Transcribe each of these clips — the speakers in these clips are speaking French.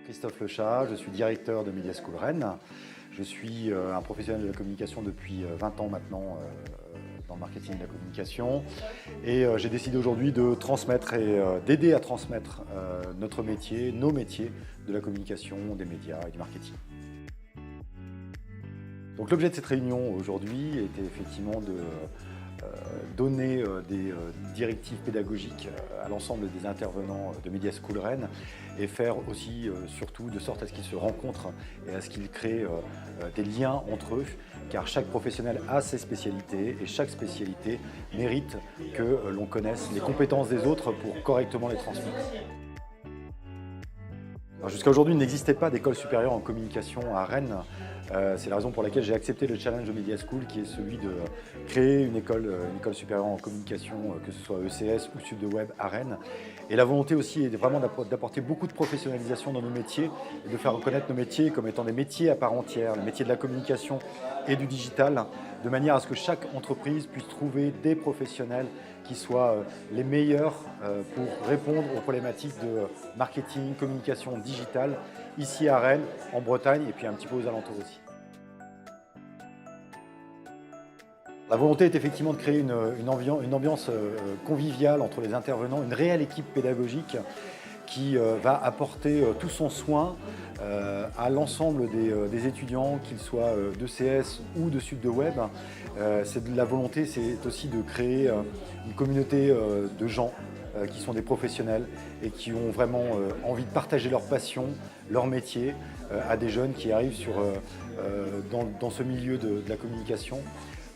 Christophe Lechat, je suis directeur de Media School Rennes. Je suis un professionnel de la communication depuis 20 ans maintenant dans le marketing de la communication. Et j'ai décidé aujourd'hui de transmettre et d'aider à transmettre notre métier, nos métiers de la communication, des médias et du marketing. Donc l'objet de cette réunion aujourd'hui était effectivement de donner des directives pédagogiques à l'ensemble des intervenants de Media School Rennes et faire aussi surtout de sorte à ce qu'ils se rencontrent et à ce qu'ils créent des liens entre eux, car chaque professionnel a ses spécialités et chaque spécialité mérite que l'on connaisse les compétences des autres pour correctement les transmettre. Jusqu'à aujourd'hui, il n'existait pas d'école supérieure en communication à Rennes. C'est la raison pour laquelle j'ai accepté le challenge de Media School, qui est celui de créer une école supérieure en communication, que ce soit ECS ou Sud de Web à Rennes. Et la volonté aussi est vraiment d'apporter beaucoup de professionnalisation dans nos métiers et de faire reconnaître nos métiers comme étant des métiers à part entière, les métiers de la communication et du digital, de manière à ce que chaque entreprise puisse trouver des professionnels qui soient les meilleurs pour répondre aux problématiques de marketing, communication digitale, ici à Rennes, en Bretagne et puis un petit peu aux alentours aussi. La volonté est effectivement de créer une ambiance conviviale entre les intervenants, une réelle équipe pédagogique qui va apporter tout son soin à l'ensemble des étudiants, qu'ils soient d'ECS ou de Sud de Web. La volonté, c'est aussi de créer une communauté de gens qui sont des professionnels et qui ont vraiment envie de partager leur passion, leur métier à des jeunes qui arrivent dans ce milieu de la communication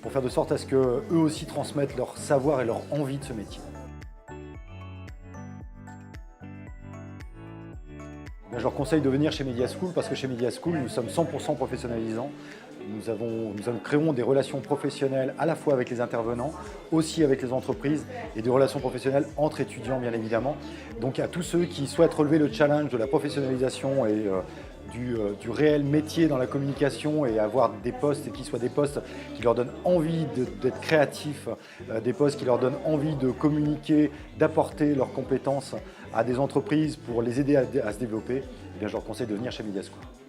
pour faire de sorte à ce qu'eux aussi transmettent leur savoir et leur envie de ce métier. Je leur conseille de venir chez Media School parce que chez Media School, nous sommes 100% professionnalisants. Nous créons des relations professionnelles à la fois avec les intervenants, aussi avec les entreprises et des relations professionnelles entre étudiants bien évidemment. Donc à tous ceux qui souhaitent relever le challenge de la professionnalisation et du réel métier dans la communication et avoir des postes qui soient des postes qui leur donnent envie d'être créatifs, des postes qui leur donnent envie de communiquer, d'apporter leurs compétences à des entreprises pour les aider à se développer, eh bien, je leur conseille de venir chez Media School.